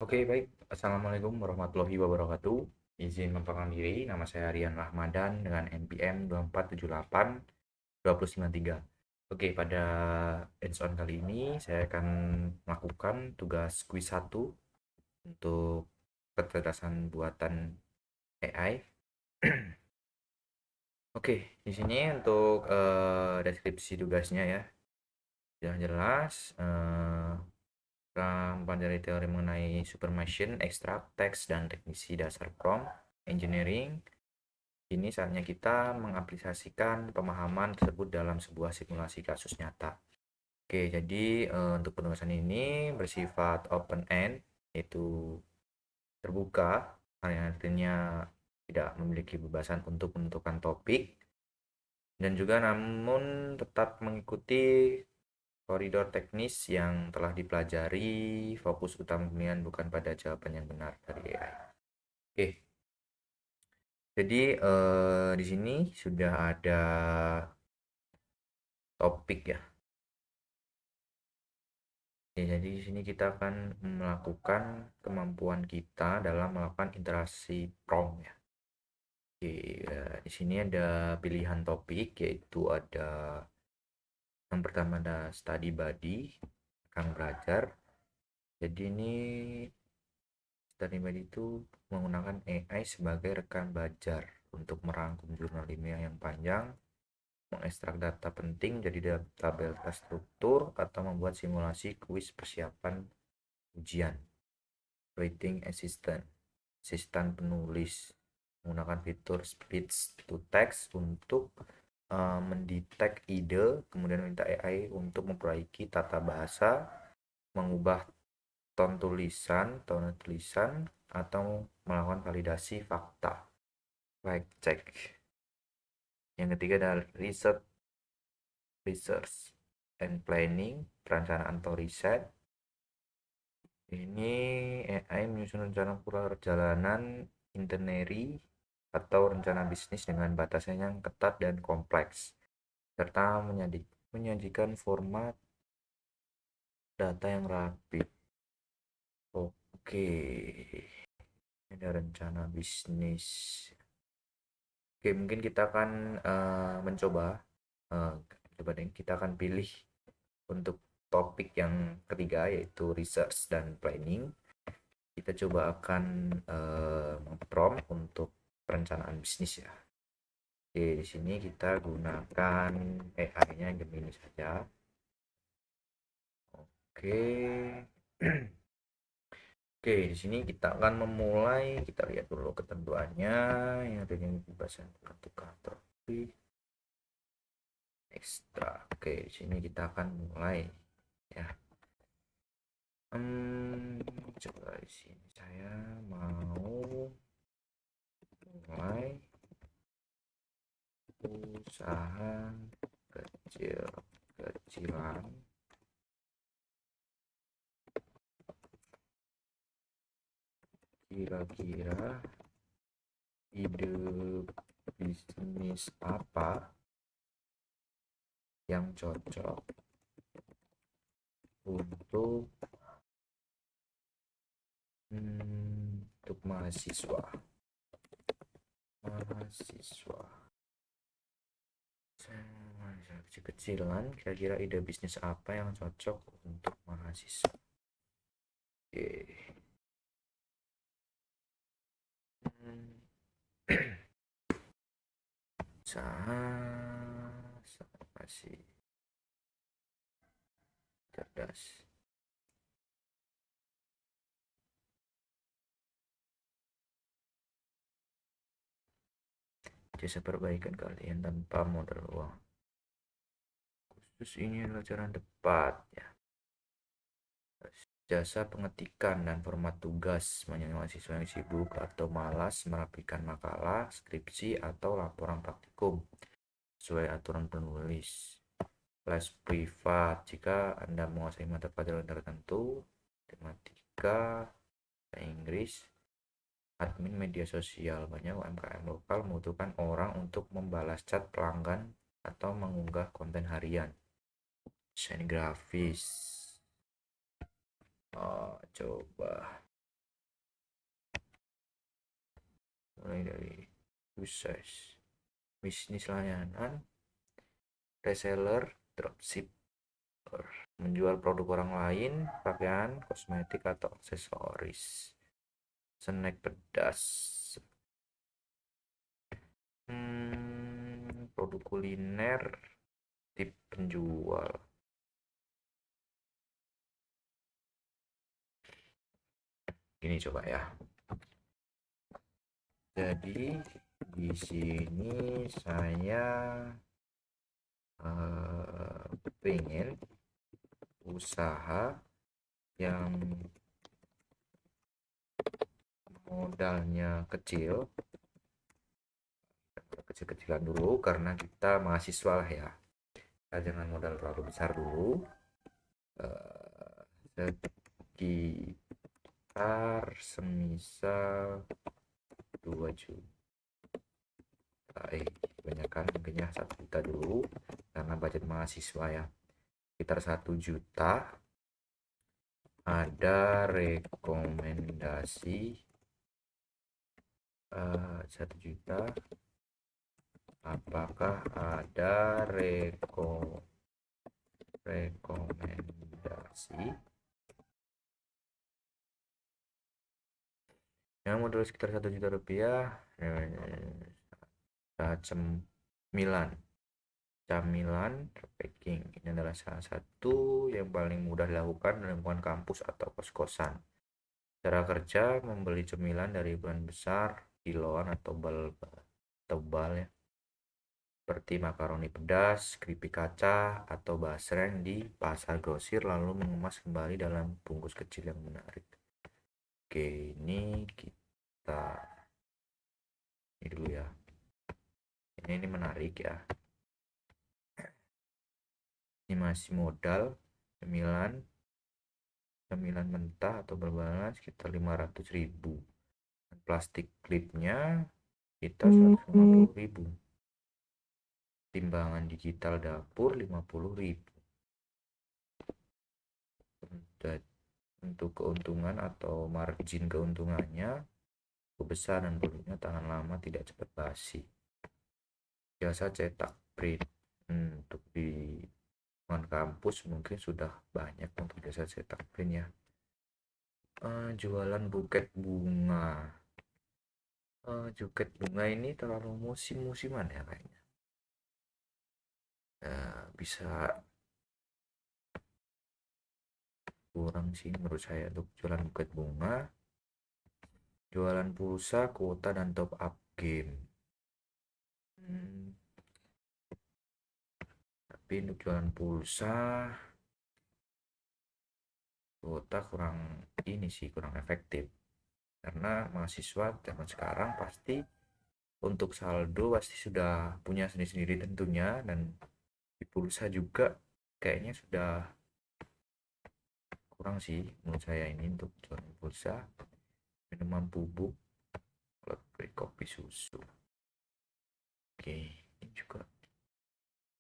Oke, baik. Assalamualaikum warahmatullahi wabarakatuh. Izin memperkenalkan diri, nama saya Rian Rahmadan dengan NPM 2478-2093. Oke, pada hands-on kali ini saya akan melakukan tugas kuis 1 untuk kecerdasan buatan AI. Oke, di sini untuk deskripsi tugasnya ya. Yang jelas, mempelajari teori mengenai supermachine, extract, teks, dan teknisi dasar prompt engineering. Ini saatnya kita mengaplikasikan pemahaman tersebut dalam sebuah simulasi kasus nyata. Oke, jadi untuk penugasan ini bersifat open end, yaitu terbuka, yang artinya tidak memiliki bebasan untuk menentukan topik, dan juga namun tetap mengikuti koridor teknis yang telah dipelajari. Fokus utama pemilihan bukan pada jawaban yang benar dari AI. Oke, jadi di sini sudah ada topik ya. Oke, jadi di sini kita akan melakukan kemampuan kita dalam melakukan interaksi prompt ya. Oke, di sini ada pilihan topik, yaitu ada yang pertama ada study buddy, rekan belajar. Jadi ini study buddy itu menggunakan AI sebagai rekan belajar untuk merangkum jurnal ilmiah yang panjang, mengekstrak data penting jadi tabel terstruktur, atau membuat simulasi kuis persiapan ujian. Writing assistant, asisten penulis, menggunakan fitur speech to text untuk mendetek ide, kemudian minta AI untuk memperbaiki tata bahasa, mengubah tone tulisan, atau melakukan validasi fakta, fact check. Yang ketiga adalah research and planning, perencanaan atau riset. Ini AI menyusun rencana perjalanan itinerary atau rencana bisnis dengan batasan yang ketat dan kompleks, serta menyajikan format data yang rapi. Oke, ada rencana bisnis. Oke, mungkin kita akan mencoba. eh, Coba deh, kita akan pilih untuk topik yang ketiga, yaitu research dan planning. Kita coba akan prompt untuk perencanaan bisnis ya. Oke, di sini kita gunakan AI-nya Gemini saja. Oke. Oke, di sini kita akan memulai. Kita lihat dulu ketentuannya yang ada yang pembahasan menentukan topik ekstra. Oke, di sini kita akan mulai ya. Coba di sini saya mau mulai usaha kecil-kecilan. Kira-kira ide bisnis apa yang cocok untuk mahasiswa. Kecil-kecilan, kira-kira ide bisnis apa yang cocok untuk mahasiswa. Oke. Apa sih cerdas? Jasa perbaikan kalian tanpa modal uang. Khusus ini adalah cara yang tepat ya. Jasa pengetikan dan format tugas bagi mahasiswa yang sibuk atau malas merapikan makalah, skripsi, atau laporan praktikum sesuai aturan penulis. Les privat jika Anda menguasai mata pelajaran tertentu, matematika, Inggris, admin media sosial. Banyak UMKM lokal membutuhkan orang untuk membalas chat pelanggan atau mengunggah konten harian. Desain grafis. Oh, coba mulai dari sukses bisnis layanan, reseller, dropship, menjual produk orang lain, pakaian, kosmetik atau aksesoris, snack pedas, produk kuliner, tip penjual. Ini coba ya. Jadi di sini saya pengen usaha yang modalnya kecil-kecilan dulu karena kita mahasiswa lah ya. Kita jangan modal terlalu besar dulu. Sekitar semisal 2 juta, kebanyakan mungkinnya 1 juta dulu karena budget mahasiswa ya. Sekitar 1 juta. Ada rekomendasi 1 juta. Apakah ada rekomendasi yang modal sekitar 1 juta rupiah? Camilan packing ini adalah salah satu yang paling mudah dilakukan dalam lingkungan kampus atau kos-kosan. Cara kerja: membeli cemilan dari ukuran besar, kiloan atau tebal ya, seperti makaroni pedas, keripik kaca, atau basreng di pasar grosir, lalu mengemas kembali dalam bungkus kecil yang menarik. Oke, ini dulu ya. Ini menarik ya. Ini masih modal cemilan mentah atau berbahan sekitar 500.000. Plastik clipnya kita 150.000. Timbangan digital dapur 50.000. Untuk keuntungan atau margin keuntungannya besar dan produknya tahan lama, tidak cepat basi. Jasa cetak print untuk di kampus mungkin sudah banyak untuk jasa cetak print ya. Jualan buket bunga. Buket bunga ini terlalu musiman ya kayaknya. Bisa kurang sih menurut saya untuk jualan buket bunga. Jualan pulsa, kuota, dan top up game. Tapi untuk jualan pulsa, kuota kurang efektif karena mahasiswa zaman sekarang pasti untuk saldo pasti sudah punya sendiri-sendiri tentunya, dan di pulsa juga kayaknya sudah kurang sih menurut saya ini untuk jualan pulsa. Minuman bubuk, kopi, susu. Oke, ini juga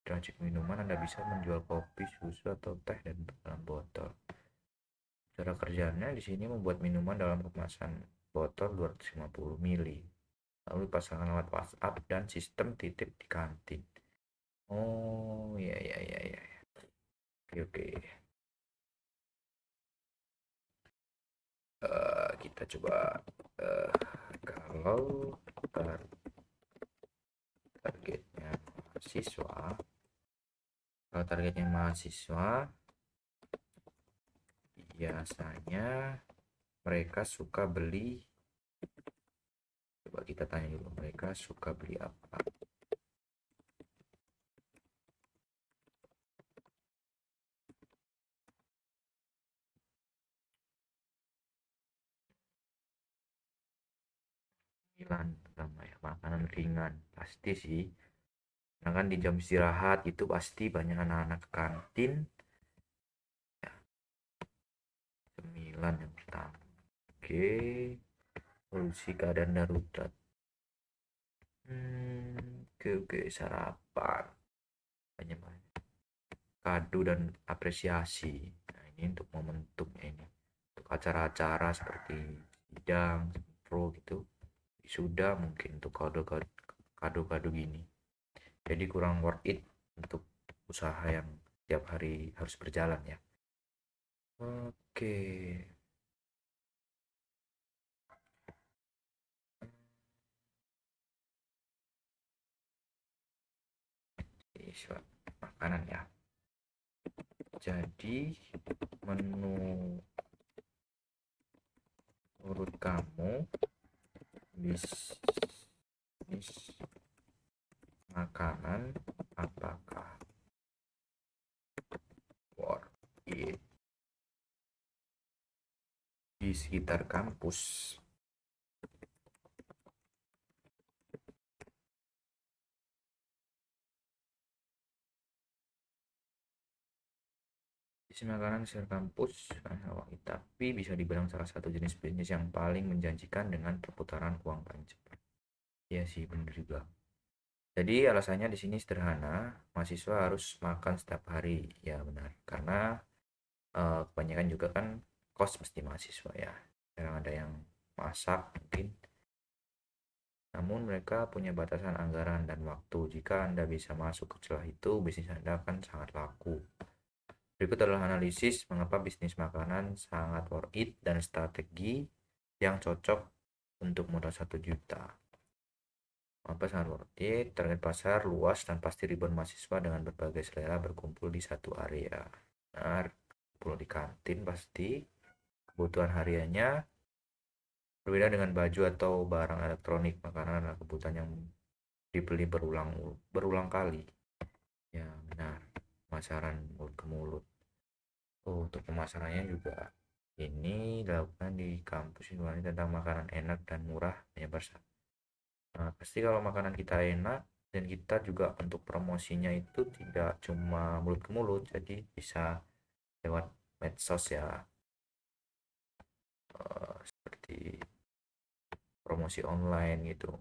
racik minuman. Anda bisa menjual kopi, susu, atau teh dalam botol. Cara kerjanya di sini membuat minuman dalam kemasan botol 250 ml, lalu dipasangkan lewat WhatsApp dan sistem titip di kantin. Oh ya. Oke. Kita coba kalau targetnya mahasiswa, biasanya mereka suka beli, coba kita tanya dulu, mereka suka beli apa? Pertama ya, makanan ringan pasti sih, karena kan di jam istirahat itu pasti banyak anak-anak ke kantin ya. Cemilan yang pertama. Oke, solusi keadaan darurat. Oke, sarapan banyak kado dan apresiasi. Nah, ini untuk momentum ini, untuk acara-acara seperti sidang pro gitu, sudah mungkin untuk kado-kado gini. Jadi kurang worth it untuk usaha yang tiap hari harus berjalan ya. Oke. Siswa makanan ya. Jadi menurut kamu bisnis makanan apakah worth it di sekitar kampus? Bisnis makanan di sekitar kampus, tapi bisa dibilang salah satu jenis bisnis yang paling menjanjikan dengan perputaran uang paling cepat. Ya sih, bener juga. Jadi alasannya di sini sederhana, mahasiswa harus makan setiap hari. Ya benar, karena kebanyakan juga kan kos mesti mahasiswa ya. Jarang ada yang masak mungkin. Namun mereka punya batasan anggaran dan waktu. Jika Anda bisa masuk ke celah itu, bisnis Anda akan sangat laku. Berikut adalah analisis mengapa bisnis makanan sangat worth it dan strategi yang cocok untuk modal 1 juta. Mengapa sangat worth it? Target pasar luas dan pasti ribuan mahasiswa dengan berbagai selera berkumpul di satu area. Benar, kumpul di kantin pasti. Kebutuhan hariannya berbeda dengan baju atau barang elektronik. Makanan adalah kebutuhan yang dibeli berulang kali. Ya benar, pemasaran mulut ke mulut. Untuk pemasarannya juga ini dilakukan di kampus ini tentang makanan enak dan murah menyebar. Nah, pasti kalau makanan kita enak dan kita juga untuk promosinya itu tidak cuma mulut ke mulut, jadi bisa lewat medsos ya, seperti promosi online gitu.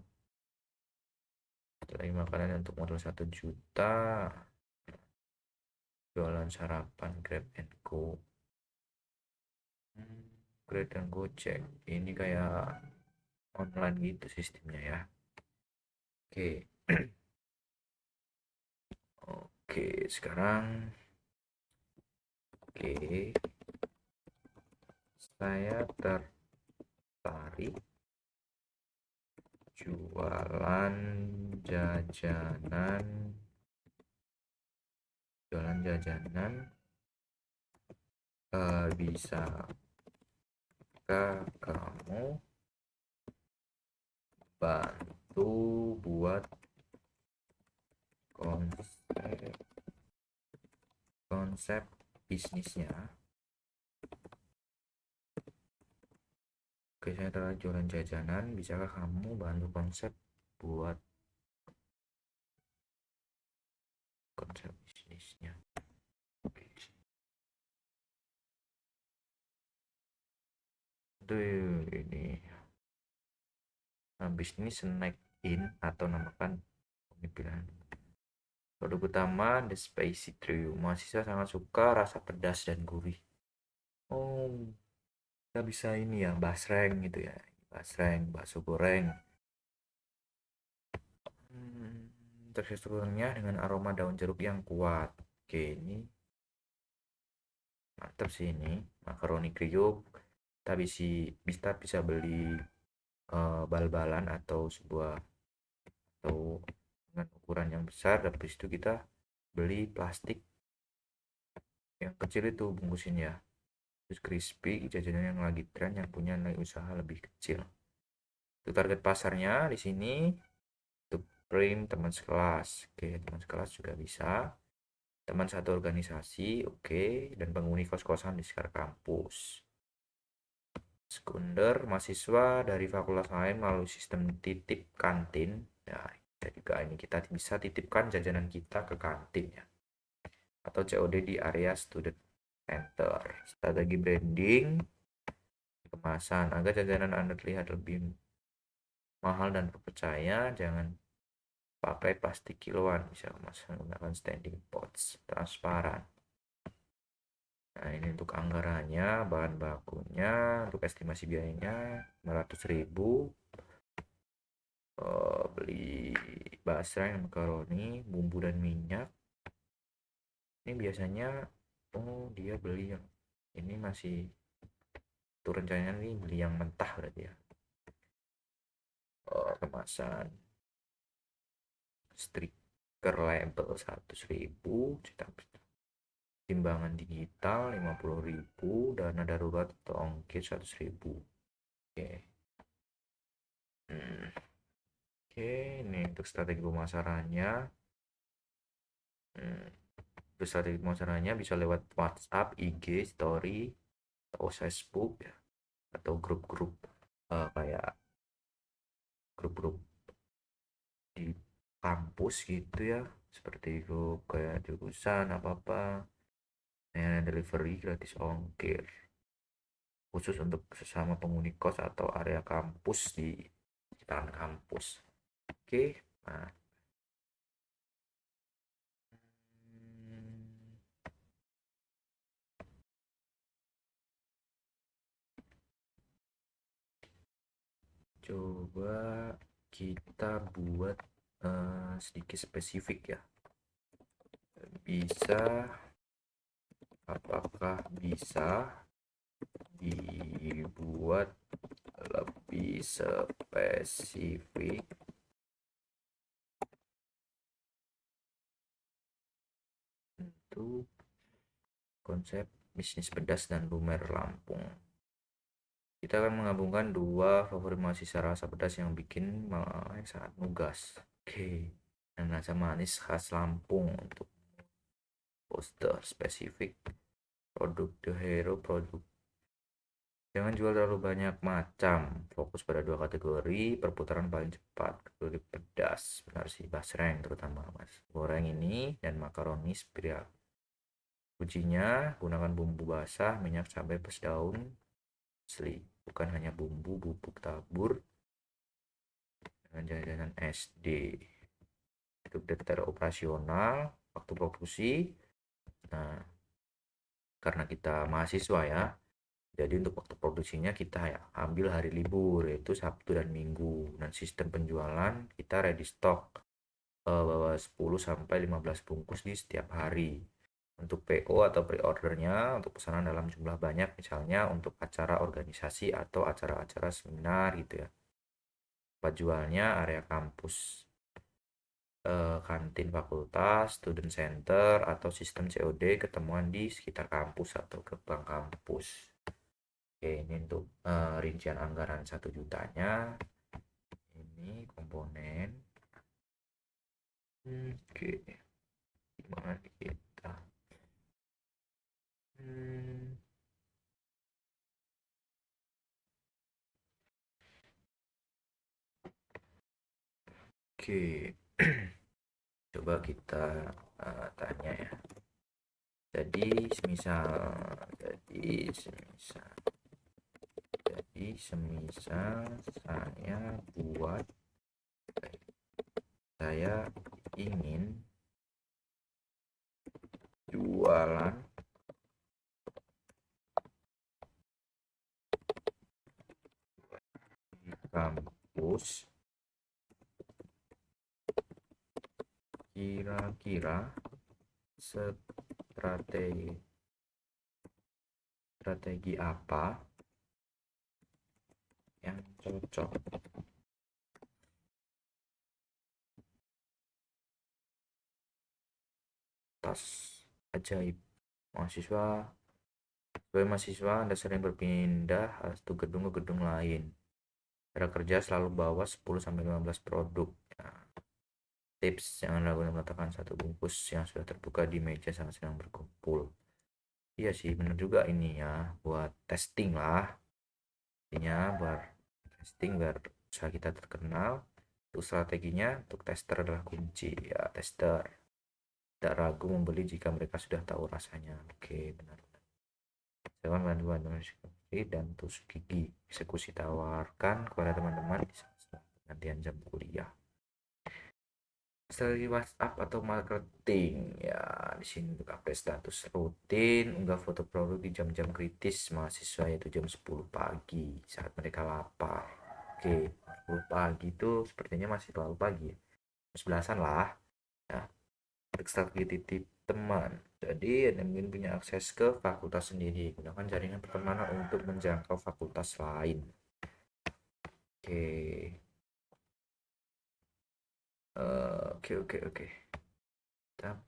Lagi makanan untuk modal 1 juta, jualan sarapan Grab and Go. Grab dan Gojek ini kayak online gitu sistemnya ya. Oke. Oke, sekarang saya tertarik jualan jajanan bisakah kamu bantu buat konsep bisnisnya? Oke, saya telah jualan jajanan, bisakah kamu bantu buat konsep bisnisnya? Oke. Itu ini bisnis snack in atau namakan pemikiran. Produk utama The Spicy Trio. Mahasiswa sangat suka rasa pedas dan gurih. Oh, kita bisa ini ya, basreng gitu ya. Basreng, bakso goreng. Teksturnya dengan aroma daun jeruk yang kuat. Oke, ini mantap sih ini. Makaroni kriuk. Kita bisa beli bal-balan atau dengan ukuran yang besar. Habis itu kita beli plastik yang kecil itu bungkusin ya. Terus crispy, jajanan yang lagi tren yang punya nilai usaha lebih kecil. Untuk target pasarnya di sini untuk print teman sekelas. Oke, teman sekelas juga bisa. Teman satu organisasi, oke, dan penghuni kos-kosan di sekitar kampus. Sekunder, mahasiswa dari fakultas lain melalui sistem titip kantin. Ya, juga ini kita bisa titipkan jajanan kita ke kantin ya. Atau COD di area student center. Strategi branding, kemasan agar jajanan Anda terlihat lebih mahal dan terpercaya. Jangan pakai plastik kiloan, bisa menggunakan standing pots transparan. Nah, ini untuk anggarannya, bahan bakunya, untuk estimasi biayanya 500.000. beli basreng, makaroni, bumbu dan minyak. Ini biasanya dia beli yang ini masih tuh rencananya nih beli yang mentah berarti ya. Kemasan stiker label 100.000, timbangan digital 50.000, dana darurat atau ongkir 100.000. Oke. Oke, ini untuk strategi pemasarannya. Untuk strategi pemasarannya bisa lewat WhatsApp, IG, Story, atau Facebook ya, atau grup-grup kayak grup-grup di kampus gitu ya, seperti grup kayak jurusan apa-apa, delivery gratis ongkir khusus untuk sesama penghuni kos atau area kampus di sekitaran kampus. Oke, nah coba kita buat sedikit spesifik ya. Apakah bisa dibuat lebih spesifik untuk konsep bisnis pedas dan lumer Lampung? Kita akan menggabungkan dua favorit mahasiswa rasa pedas yang bikin yang sangat nugas. Oke, dan rasa manis khas Lampung untuk poster spesifik produk The Hero produk. Jangan jual terlalu banyak macam, fokus pada dua kategori, perputaran paling cepat, kategori pedas, benar sih, basreng terutama mas, goreng ini, dan makaroni spiral. Kuncinya, gunakan bumbu basah, minyak cabai plus daun asli, bukan hanya bumbu bubuk tabur dengan jajanan SD. Untuk detail operasional, waktu produksi, nah karena kita mahasiswa ya, jadi untuk waktu produksinya kita ya ambil hari libur yaitu Sabtu dan Minggu, dan sistem penjualan kita ready stock bawa 10 sampai 15 bungkus di setiap hari. Untuk PO atau pre-ordernya untuk pesanan dalam jumlah banyak, misalnya untuk acara organisasi atau acara-acara seminar gitu ya. Tempat jualnya area kampus, kantin fakultas, student center, atau sistem COD ketemuan di sekitar kampus atau gerbang kampus. Oke, ini untuk rincian anggaran 1 jutanya. Ini komponen. Oke, gimana kita? Oke, coba kita tanya ya. Jadi semisal saya ingin jualan di kampus, kira-kira strategi apa yang cocok? Tas ajaib mahasiswa. Sebagai mahasiswa, Anda sering berpindah satu gedung ke gedung lain. Cara kerja selalu bawa 10-15 produk. Nah, tips, jangan ragu meletakkan satu bungkus yang sudah terbuka di meja saat sedang berkumpul. Iya sih, benar juga ini ya, buat testing lah. Intinya buat testing biar usaha kita terkenal. Untuk strateginya, untuk tester adalah kunci ya, tester. Tidak ragu membeli jika mereka sudah tahu rasanya. Oke, benar. Jangan bantuan dan tusuk gigi eksekusi tawarkan kepada teman-teman di saat penantian jam kuliah. Strategi WhatsApp atau marketing ya, di sini untuk update status rutin, unggah foto produk di jam-jam kritis mahasiswa yaitu jam 10 pagi saat mereka lapar. Oke, 10 pagi itu sepertinya masih terlalu pagi ya. 11-an lah ya. Untuk strategi titip teman. Jadi Anda mungkin punya akses ke fakultas sendiri. Gunakan jaringan pertemanan untuk menjangkau fakultas lain. Oke. Oke. Kita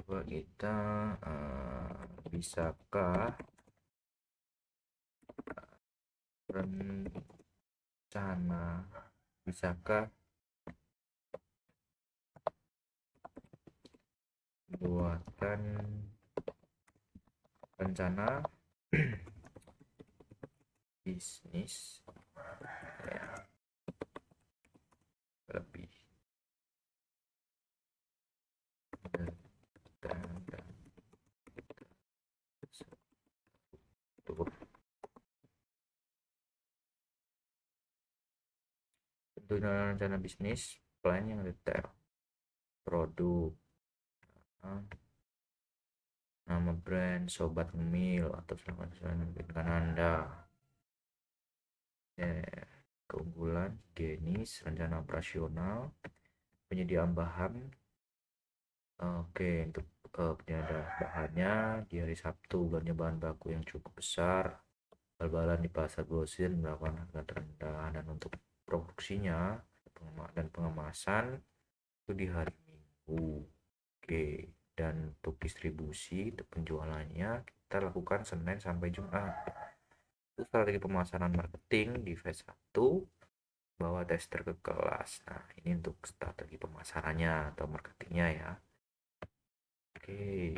coba kita bisakah rencana bisakah buatkan rencana bisnis ya, lebih struktur. Tentunya rencana bisnis plan yang detail, produk, nama brand, sobat ngemil atau selama memungkinkan Anda. Keunggulan, higienis, rencana operasional, penyediaan bahan. Oke, untuk penyediaan bahannya di hari Sabtu, belanja bahan baku yang cukup besar, bal-balan di pasar grosir melakukan harga terendah, dan untuk produksinya dan pengemasan itu di hari Minggu. Oke, dan untuk distribusi, untuk penjualannya kita lakukan Senin sampai Jumat. Itu strategi pemasaran marketing di phase 1, bawa tester ke kelas. Nah, ini untuk strategi pemasarannya atau marketingnya ya. Oke,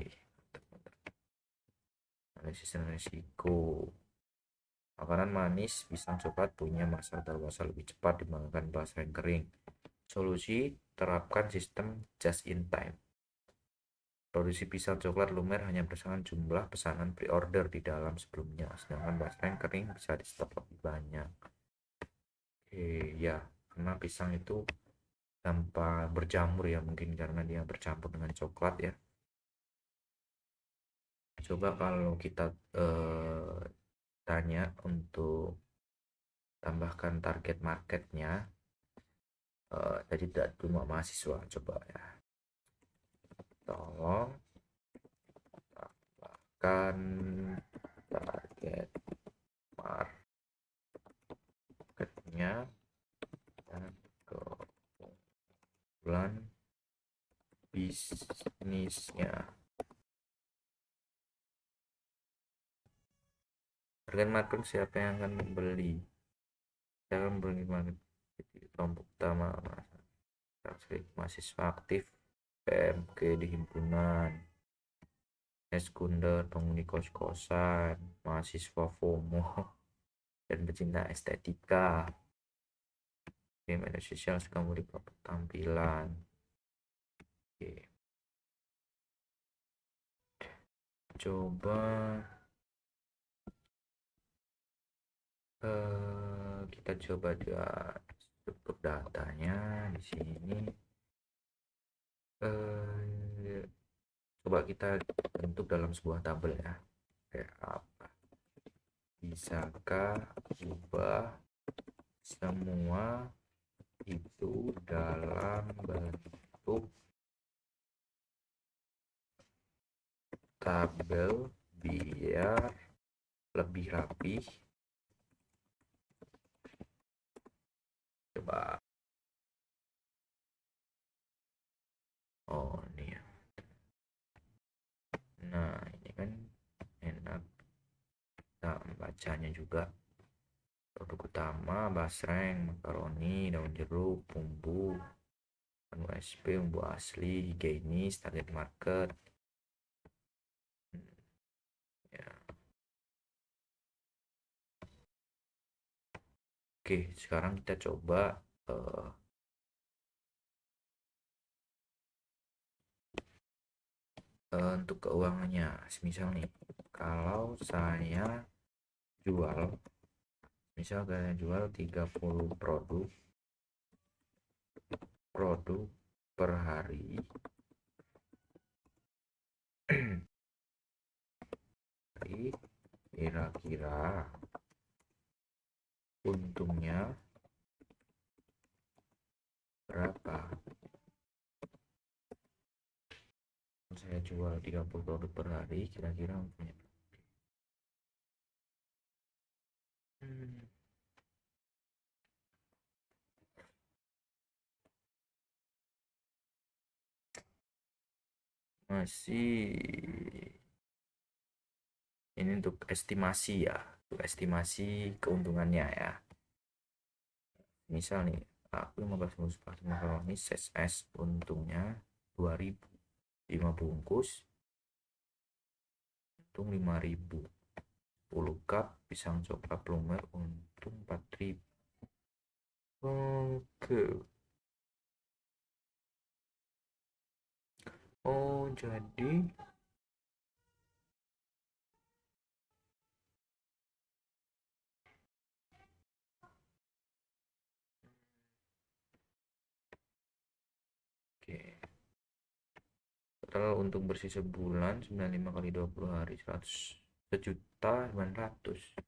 analisis risiko. Makanan manis, pisang coklat punya masa dewasa lebih cepat dibandingkan basah yang kering. Solusi, terapkan sistem just in time. Produksi pisang coklat lumer hanya berdasarkan jumlah pesanan pre-order di dalam sebelumnya, sedangkan basah yang kering bisa di stok lebih banyak. Oke, ya, karena pisang itu tanpa berjamur ya, mungkin karena dia bercampur dengan coklat ya. Coba kalau kita tanya untuk tambahkan target marketnya, jadi tidak cuma mahasiswa, coba ya, tolong tambahkan target marketnya dan keunggulan bisnisnya. Target market siapa yang akan membeli? Saya akan membeli market kelompok utama mahasiswa aktif PMK di himpunan, sekunder, penghuni kos-kosan, mahasiswa FOMO, dan pecinta estetika. Di media sosial suka merubah tampilan. Oke. Coba kita coba juga struktur datanya di sini. Coba kita bentuk dalam sebuah tabel ya. Kayak apa? Bisakah ubah semua itu dalam bentuk tabel biar lebih rapi? Coba. Oh, ini ya. Nah, ini kan enak. Nah, bacanya juga. Produk utama, basreng, makaroni, daun jeruk, bumbu, USP, bumbu asli, higienis, target market. Ya. Oke, sekarang kita coba untuk keuangannya. Misal nih, kalau saya jual, misal saya jual 30 produk per hari, saya jual 30 produk per hari, kira-kira punya masih ini untuk estimasi ya, untuk estimasi keuntungannya ya. Misal nih, aku 15 bungkus pasta makaroni size S, untungnya 2000, 5 bungkus untung 5000, 10 cup pisang coklat lumer untung 4000. Oke. Oh, jadi oke. Total untung bersih sebulan 95 kali 20 hari 100, 1.900.000.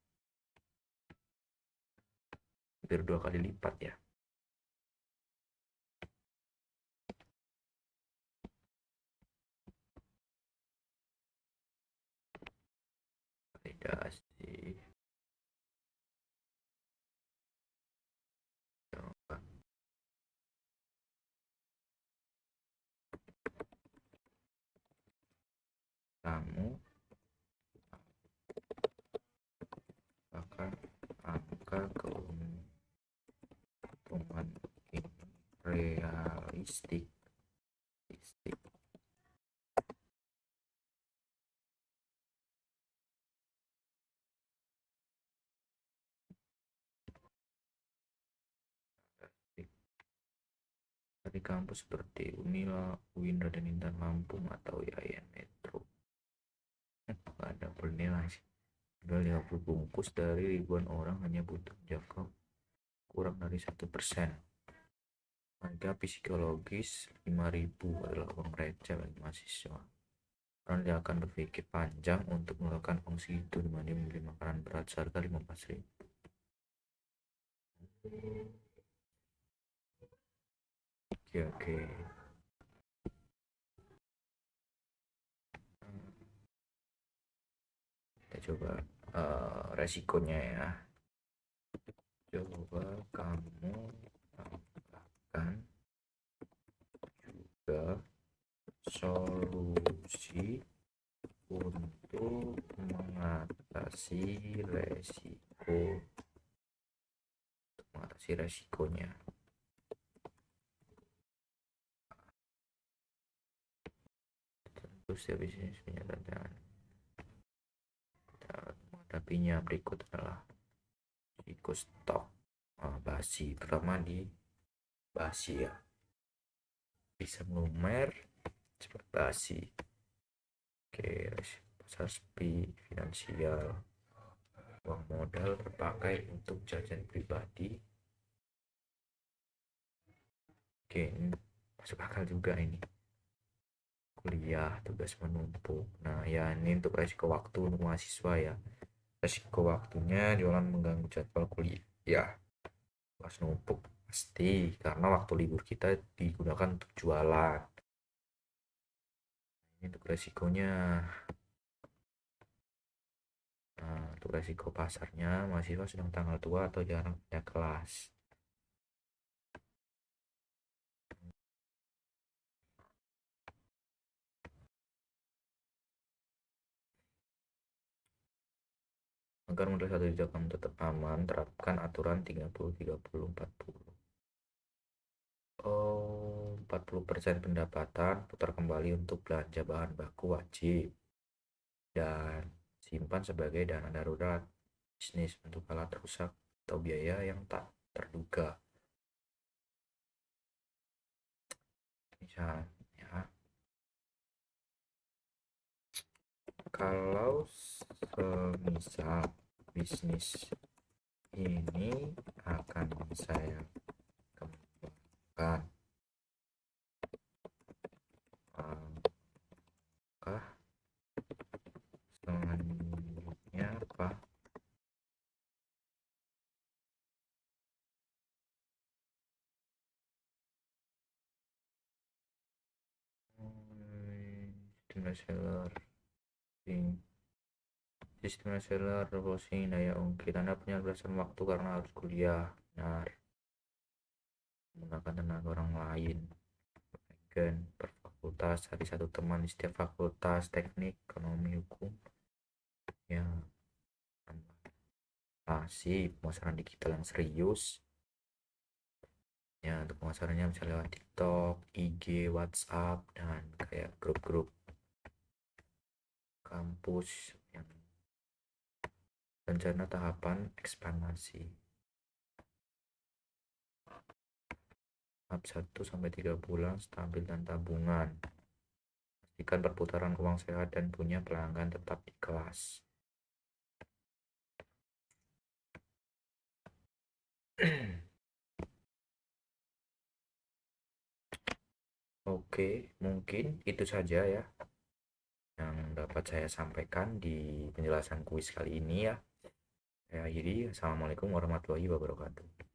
Hampir 2 kali lipat ya. Validasi. Kamu akan angka keuntungan ini realistik. Dari kampus seperti Unila, Uindra dan Intan Lampung atau IAIN Metro. Nggak ada bernilai sih. Udah 50 bungkus dari ribuan orang hanya butuh menjangkau kurang dari 1%. Harga psikologis 5.000 adalah uang receh bagi mahasiswa. Orang dia akan berpikir panjang untuk melakukan fungsi itu dibanding membeli makanan berat seharga 15.000. Oke. Kita coba resikonya ya. Coba kamu tambahkan juga solusi untuk mengatasi resikonya. Tentu setiap bisnis punya tantangan. Menghadapinya berikut adalah risiko stok basi. Pertama di basi ya, bisa melumer cepat basi. Oke, pasar sepi, finansial, uang modal terpakai untuk jajan pribadi. Oke, ini masuk akal juga ini. Kuliah, tugas menumpuk. Nah ya, ini untuk resiko waktu untuk mahasiswa ya. Resiko waktunya jualan mengganggu jadwal kuliah ya, tugas numpuk pasti karena waktu libur kita digunakan untuk jualan. Ini untuk resikonya. Nah, untuk resiko pasarnya, mahasiswa sedang tanggal tua atau jarang punya kelas. Agar modal 1 juta kamu tetap aman, terapkan aturan 30-30-40. Oh, 40% pendapatan putar kembali untuk belanja bahan baku wajib. Dan simpan sebagai dana darurat bisnis untuk alat rusak atau biaya yang tak terduga. Misalnya, kalau semisal bisnis ini akan saya kembangkan, apakah selanjutnya apa? sistem reseller, sistem reseller, closing, daya ungkit. Anda punya belasan waktu karena harus kuliah. Benar. Menggunakan tenaga orang lain. Dan per fakultas, cari satu teman di setiap fakultas, teknik, ekonomi, hukum. Ya, masih pemasaran digital yang serius. Ya, untuk pemasarannya bisa lewat TikTok, IG, WhatsApp, dan kayak grup-grup kampus yang rencana tahapan ekspansi. Tahap 1-3 bulan stabil dan tabungan. Pastikan perputaran uang sehat dan punya pelanggan tetap di kelas. Oke, mungkin itu saja ya yang dapat saya sampaikan di penjelasan kuis kali ini ya. Saya akhiri. Assalamualaikum warahmatullahi wabarakatuh.